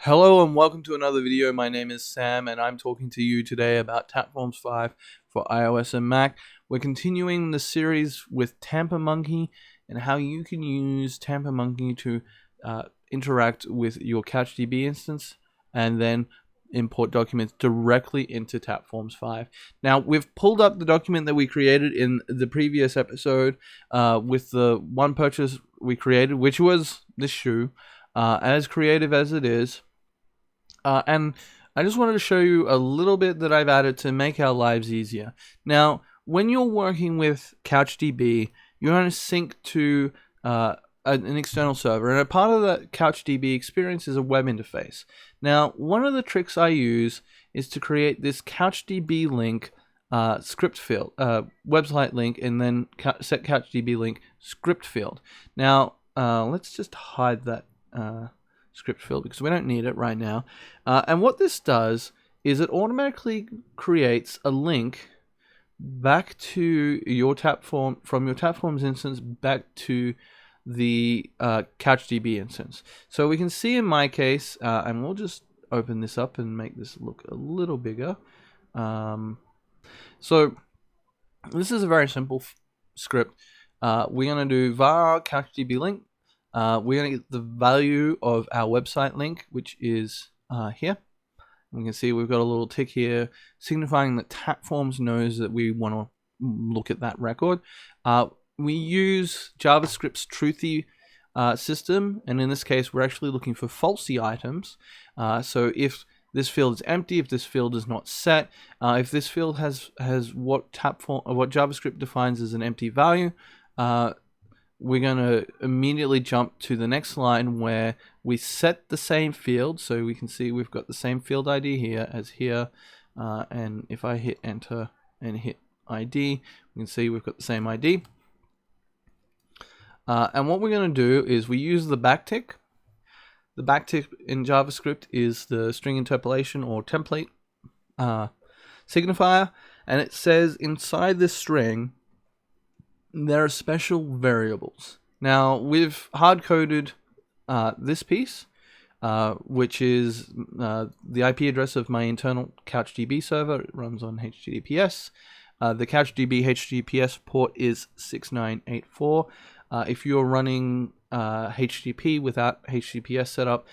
Hello and welcome to another video. My name is Sam and I'm talking to you today about Tapforms 5 for iOS and Mac. We're continuing the series with TamperMonkey and how you can use TamperMonkey to interact with your CouchDB instance and then import documents directly into Tapforms 5. Now, we've pulled up the document that we created in the previous episode with the one purchase we created, which was this shoe. As creative as it is, and I just wanted to show you a little bit that I've added to make our lives easier. Now, when you're working with CouchDB, you're going to sync to an external server, and a part of the CouchDB experience is a web interface. Now, one of the tricks I use is to create this CouchDB link script field, website link, and then set CouchDB link script field. Now, let's just hide that script field because we don't need it right now. And what this does is it automatically creates a link back to your Tapform, from your Tapforms instance back to the CouchDB instance. So we can see in my case, and we'll just open this up and make this look a little bigger. So this is a very simple script. We're going to do var CouchDB link. We're going to get the value of our website link, which is here. We can see we've got a little tick here signifying that Tapforms knows that we want to look at that record. We use JavaScript's truthy system, and in this case we're actually looking for falsy items. So if this field is empty, if this field is not set, if this field has what JavaScript defines as an empty value, we're going to immediately jump to the next line where we set the same field. So we can see we've got the same field ID here as here. And if I hit enter and hit ID, we can see we've got the same ID. And what we're going to do is we use the backtick. The backtick in JavaScript is the string interpolation or template signifier. And it says inside this string, there are special variables. Now, we've hard-coded this piece, which is the IP address of my internal CouchDB server. It runs on HTTPS. The CouchDB HTTPS port is 6984. If you're running HTTP without HTTPS setup,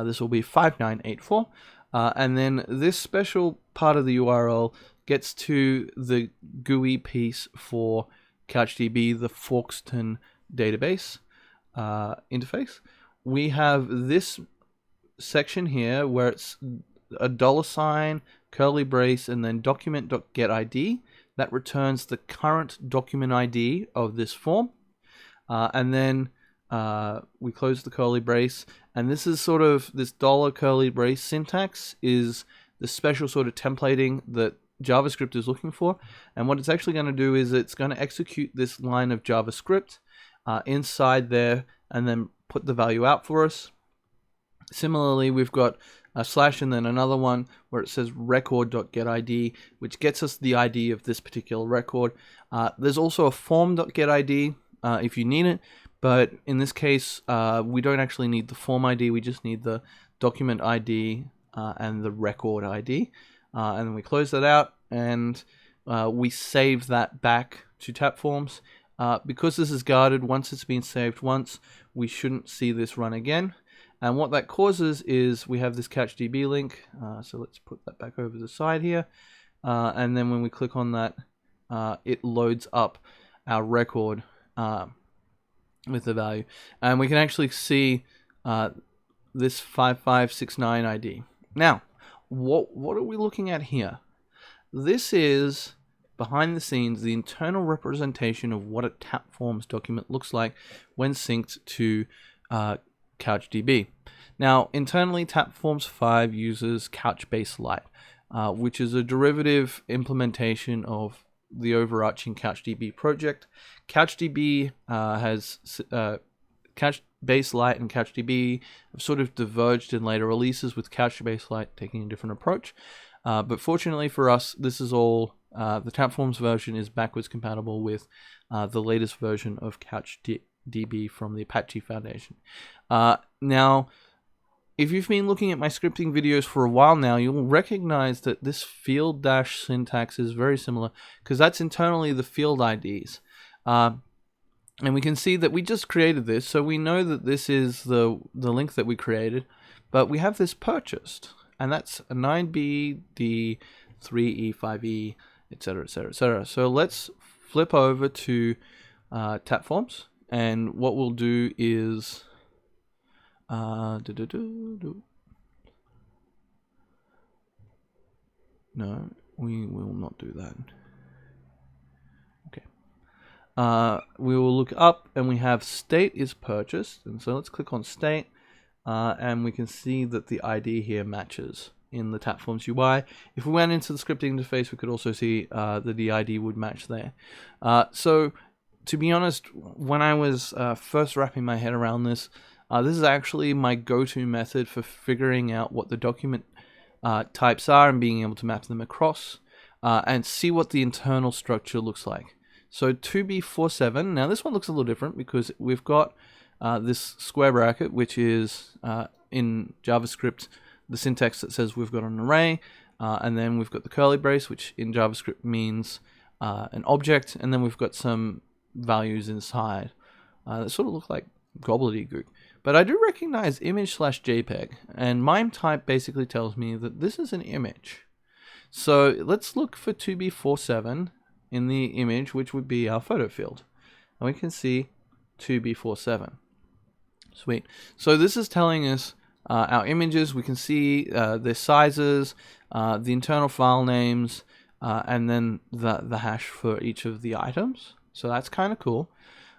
this will be 5984. And then this special part of the URL gets to the GUI piece for CouchDB, the Forkston database interface. We have this section here where it's a $, curly brace, and then document.getID. That returns the current document ID of this form. And then we close the curly brace. And this is sort of this $curly brace syntax is the special sort of templating that JavaScript is looking for, and what it's actually going to do is it's going to execute this line of JavaScript inside there and then put the value out for us. Similarly, we've got a slash and then another one where it says record.getID, which gets us the ID of this particular record. There's also a form.getID if you need it, but in this case we don't actually need the form ID, we just need the document ID and the record ID. And then we close that out, and we save that back to Tapforms. Because this is guarded, once it's been saved once, we shouldn't see this run again. And what that causes is we have this CouchDB link. So let's put that back over the side here. And then when we click on that, it loads up our record with the value. And we can actually see this 5569 ID. Now, what are we looking at here? This is, behind the scenes, the internal representation of what a Tapforms document looks like when synced to CouchDB. Now, internally, Tapforms 5 uses Couchbase Lite, which is a derivative implementation of the overarching CouchDB project. CouchDB has Couchbase Lite and CouchDB have sort of diverged in later releases, with Couchbase Lite taking a different approach. But fortunately for us, this is all, the Tapforms version is backwards compatible with the latest version of CouchDB from the Apache Foundation. Now, if you've been looking at my scripting videos for a while now, you'll recognize that this field dash syntax is very similar, because that's internally the field IDs. And we can see that we just created this, so we know that this is the link that we created, but we have this purchased, and that's a 9B, D, 3E, 5E, etc., etc., etc. So let's flip over to Tapforms, and what we'll do is no, we will not do that. We will look up, and we have state is purchased, and so let's click on state, and we can see that the ID here matches in the Tapforms UI. If we went into the scripting interface, we could also see that the ID would match there. So to be honest, when I was first wrapping my head around this, this is actually my go-to method for figuring out what the document types are and being able to map them across and see what the internal structure looks like. So 2B47, now this one looks a little different because we've got this square bracket, which is in JavaScript the syntax that says we've got an array, and then we've got the curly brace, which in JavaScript means an object, and then we've got some values inside that sort of look like gobbledygook. But I do recognize image/JPEG, and MIME type basically tells me that this is an image. So let's look for 2B47 in the image, which would be our photo field, and we can see 2B47. Sweet. So this is telling us our images. We can see their sizes, the internal file names, and then the hash for each of the items. So that's kind of cool.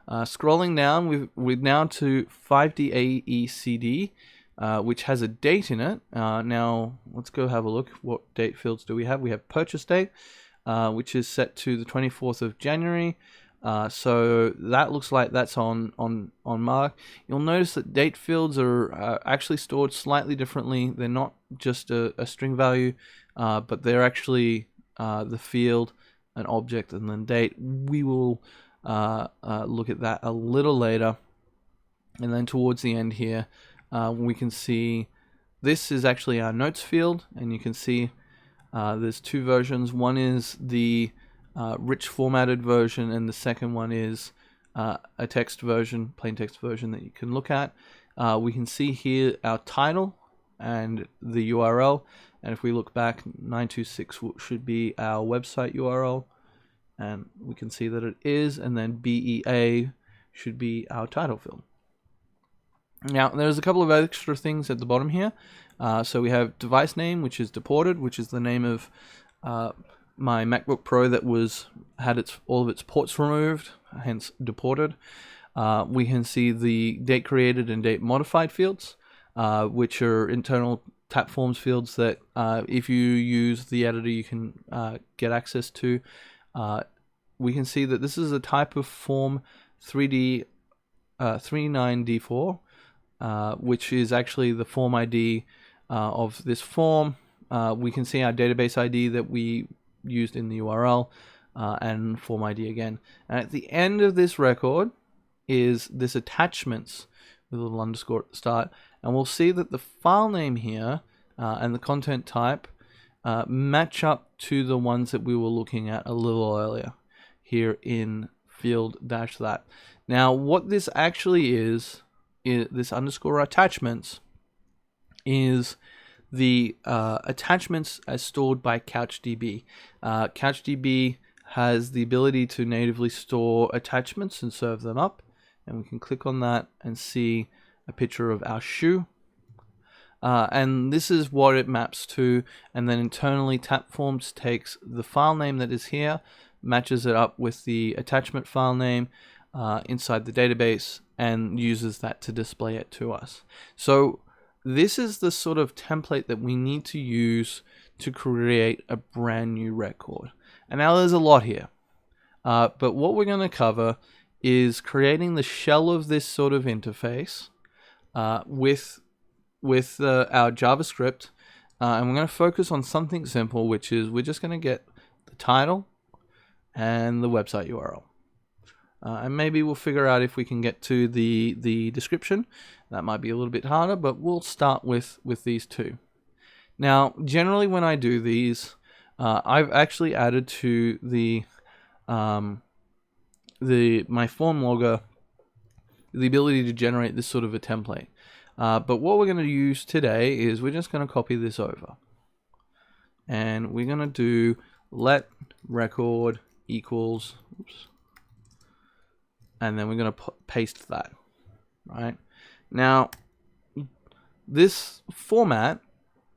Scrolling down, we're now to 5DAECD, which has a date in it. Now let's go have a look. What date fields do we have? We have purchase date, which is set to the 24th of January. So that looks like that's on mark. You'll notice that date fields are actually stored slightly differently. They're not just a string value, but they're actually the field, an object, and then date. We will look at that a little later. And then towards the end here, we can see this is actually our notes field, and you can see there's two versions. One is the rich formatted version, and the second one is a text version, plain text version that you can look at. We can see here our title and the URL, and if we look back, 926 should be our website URL, and we can see that it is, and then BEA should be our title field. Now there's a couple of extra things at the bottom here. So we have device name, which is deported, which is the name of my MacBook Pro that had all of its ports removed, hence deported. We can see the date created and date modified fields, which are internal Tapforms fields that if you use the editor you can get access to. We can see that this is a type of form 39D4, which is actually the form ID of this form. We can see our database ID that we used in the URL, and form ID again. And at the end of this record is this attachments with a little underscore at the start, and we'll see that the file name here and the content type match up to the ones that we were looking at a little earlier here in field-that. Now what this actually is this underscore attachments is the attachments as stored by CouchDB. CouchDB has the ability to natively store attachments and serve them up, and we can click on that and see a picture of our shoe. And this is what it maps to, and then internally Tapforms takes the file name that is here, matches it up with the attachment file name inside the database, and uses that to display it to us. So this is the sort of template that we need to use to create a brand new record. And now there's a lot here, but what we're going to cover is creating the shell of this sort of interface with our JavaScript, and we're going to focus on something simple, which is we're just going to get the title and the website URL. And maybe we'll figure out if we can get to the description. That might be a little bit harder, but we'll start with these two. Now, generally when I do these, I've actually added to my form logger the ability to generate this sort of a template. But what we're going to use today is we're just going to copy this over. And we're going to do let record equals, oops, and then we're going to paste that, right? Now, this format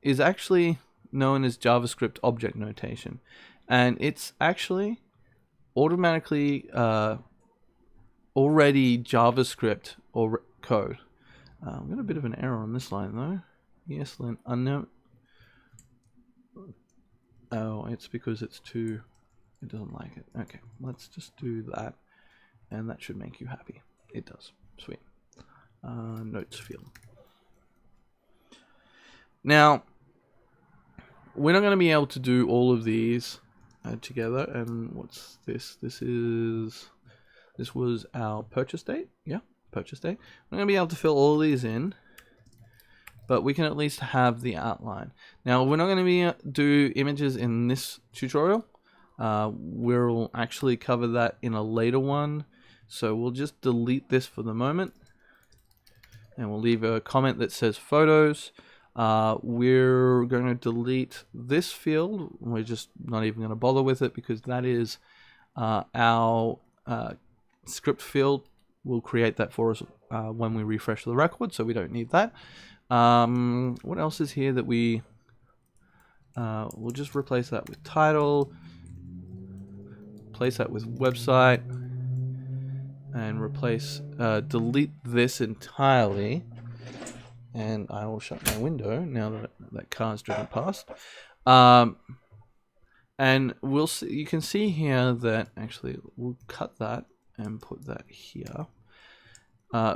is actually known as JavaScript object notation, and it's actually automatically already JavaScript or code. I've got a bit of an error on this line though. ESLint unknown. Oh, it's because it's too, it doesn't like it. Okay, let's just do that, and that should make you happy. It does. Sweet. Notes field. Now, we're not going to be able to do all of these together. And what's this? This was our purchase date. Yeah, purchase date. We're going to be able to fill all these in, but we can at least have the outline. Now, we're not going to do images in this tutorial. We'll actually cover that in a later one. So we'll just delete this for the moment, and we'll leave a comment that says photos. We're going to delete this field. We're just not even going to bother with it because that is our script field. We'll create that for us when we refresh the record, so we don't need that. What else is here that we'll just replace that with title, replace that with website, and delete this entirely. And I will shut my window now that that car's driven past. And we'll see, you can see here that actually we'll cut that and put that here.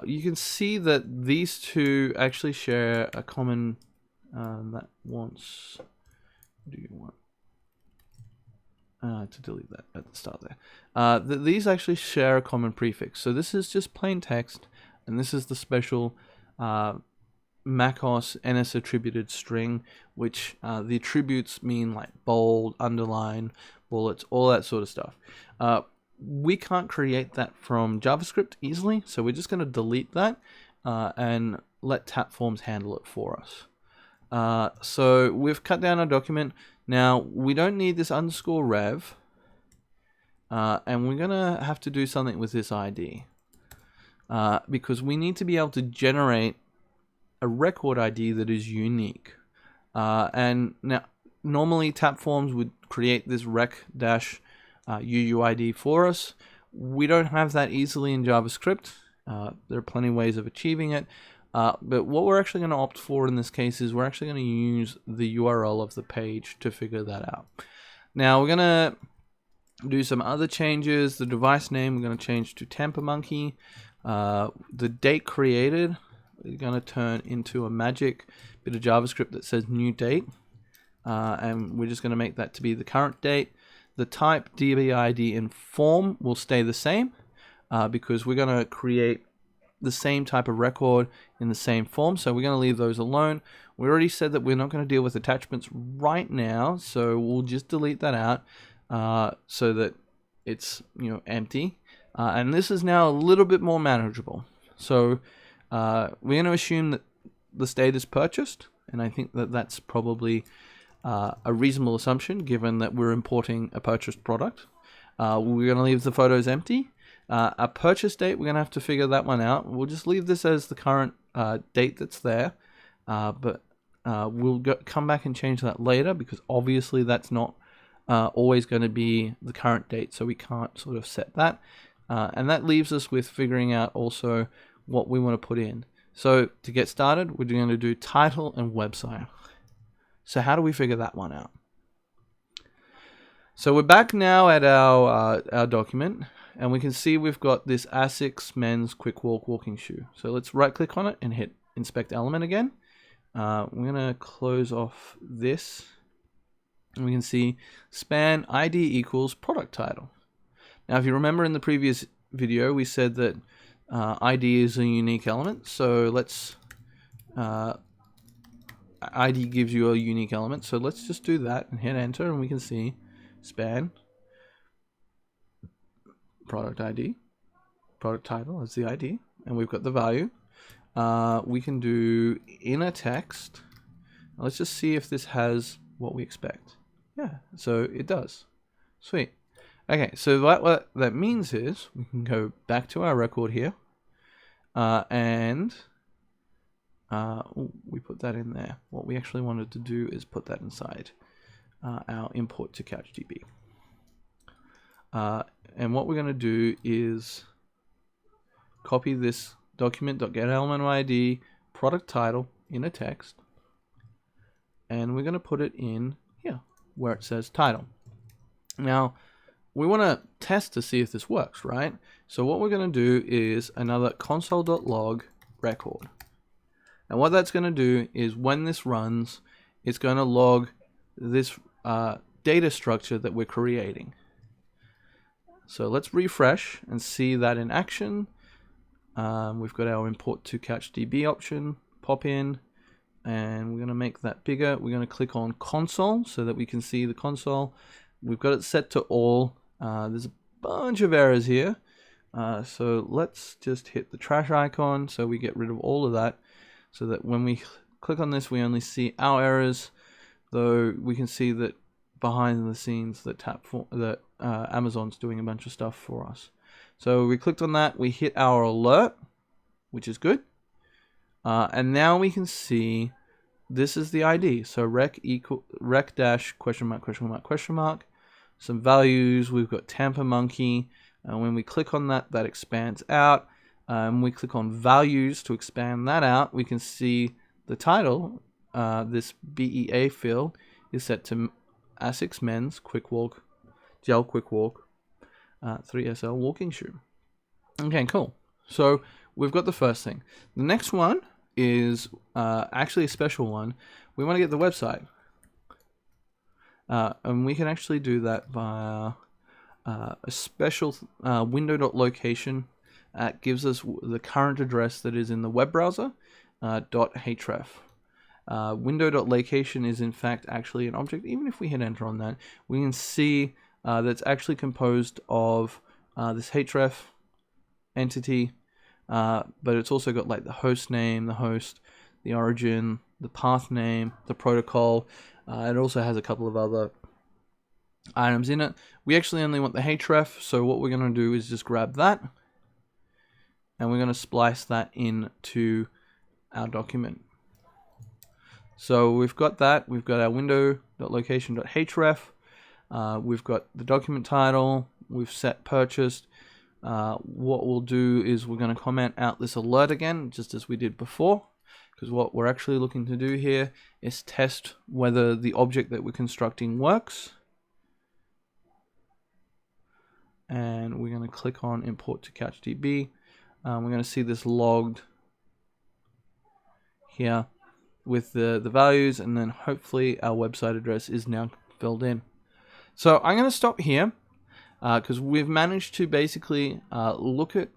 You can see that these two actually share a common that wants. Do you want to delete that at the start there? These actually share a common prefix. So this is just plain text, and this is the special macOS NS attributed string, which the attributes mean like bold, underline, bullets, all that sort of stuff. We can't create that from JavaScript easily, so we're just going to delete that and let Tapforms handle it for us. So we've cut down our document. Now we don't need this _rev, and we're going to have to do something with this ID because we need to be able to generate a record ID that is unique. And now normally Tapforms would create this rec-UUID for us. We don't have that easily in JavaScript. There are plenty of ways of achieving it. But what we're actually going to opt for in this case is we're actually going to use the URL of the page to figure that out. Now we're going to do some other changes. The device name we're going to change to TamperMonkey. The date created is going to turn into a magic bit of JavaScript that says new date. And we're just going to make that to be the current date. The type DBID in form will stay the same because we're going to create the same type of record in the same form. So we're going to leave those alone. We already said that we're not going to deal with attachments right now. So we'll just delete that out so that it's empty. And this is now a little bit more manageable. So we're going to assume that the state is purchased. And I think that that's probably a reasonable assumption given that we're importing a purchased product. We're going to leave the photos empty. A purchase date, we're going to have to figure that one out. We'll just leave this as the current date that's there. But we'll come back and change that later because obviously that's not always going to be the current date. So we can't sort of set that. And that leaves us with figuring out also what we want to put in. So to get started, we're going to do title and website. So how do we figure that one out? So we're back now at our document, and we can see we've got this ASICS men's quick walk walking shoe. So let's right click on it and hit inspect element again. We're going to close off this, and we can see span ID equals product title. Now if you remember in the previous video, we said that ID is a unique element. So let's ID gives you a unique element. So let's just do that and hit enter, and we can see span product ID, product title as the ID, and we've got the value. We can do inner text. Let's just see if this has what we expect. Yeah, so it does. Sweet. Okay, so what that means is we can go back to our record here, and we put that in there. What we actually wanted to do is put that inside our import to CouchDB. And what we're going to do is copy this document.getElementID product title in a text, and we're going to put it in here where it says title. Now, we want to test to see if this works, right? So what we're going to do is another console.log record. And what that's going to do is when this runs, it's going to log this data structure that we're creating. So let's refresh and see that in action. We've got our import to CouchDB option, pop in, and we're going to make that bigger. We're going to click on console so that we can see the console. We've got it set to all. There's a bunch of errors here. So let's just hit the trash icon so we get rid of all of that, so that when we click on this, we only see our errors, though we can see that behind the scenes that Amazon's doing a bunch of stuff for us. So we clicked on that, we hit our alert, which is good. And now we can see this is the ID. So rec dash question mark. Some values, we've got Tampa Monkey. And when we click on that, that expands out. We click on values to expand that out. We can see the title, this BEA field, is set to ASICS Men's Quick Walk, Gel Quick Walk, 3SL walking shoe. Okay, cool. So we've got the first thing. The next one is actually a special one. We want to get the website. And we can actually do that via a special window.location. Gives us the current address that is in the web browser, .href. Window.location is in fact actually an object. Even if we hit enter on that, we can see that's actually composed of this href entity, but it's also got like the host name, the host, the origin, the path name, the protocol. It also has a couple of other items in it. We actually only want the href, so what we're going to do is just grab that, and we're going to splice that into our document. So we've got that. We've got our window.location.href. We've got the document title. We've set purchased. What we'll do is we're going to comment out this alert again, just as we did before, because what we're actually looking to do here is test whether the object that we're constructing works. And we're going to click on import to CouchDB. We're going to see this logged here with the values, and then hopefully our website address is now filled in. So I'm going to stop here because we've managed to basically look at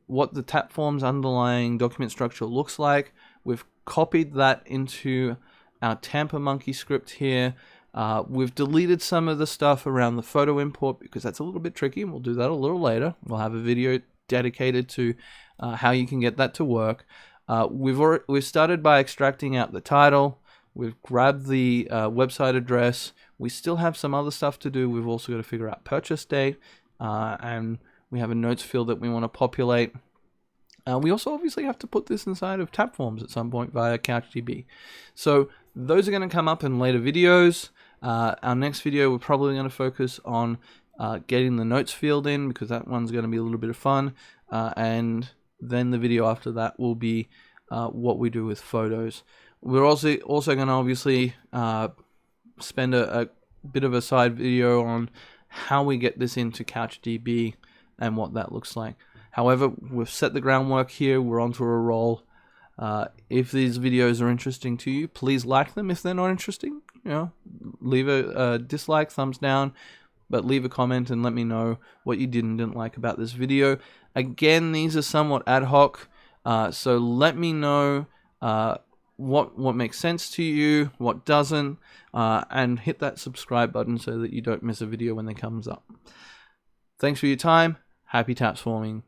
what the Tapform's underlying document structure looks like. We've copied that into our Tampa Monkey script here. We've deleted some of the stuff around the photo import because that's a little bit tricky, and we'll do that a little later. We'll have a video dedicated to how you can get that to work. We've started by extracting out the title. We've grabbed the website address. We still have some other stuff to do. We've also got to figure out purchase date, and we have a notes field that we want to populate. We also obviously have to put this inside of Tapforms at some point via CouchDB. So those are going to come up in later videos. Our next video, we're probably going to focus on getting the notes field in, because that one's going to be a little bit of fun. And then the video after that will be what we do with photos. We're also going to obviously spend a bit of a side video on how we get this into CouchDB and what that looks like. However, we've set the groundwork here. We're onto a roll. If these videos are interesting to you, please like them. If they're not interesting, leave a dislike, thumbs down, but leave a comment and let me know what you did and didn't like about this video. Again, these are somewhat ad hoc, so let me know what makes sense to you, what doesn't, and hit that subscribe button so that you don't miss a video when it comes up. Thanks for your time. Happy taps forming.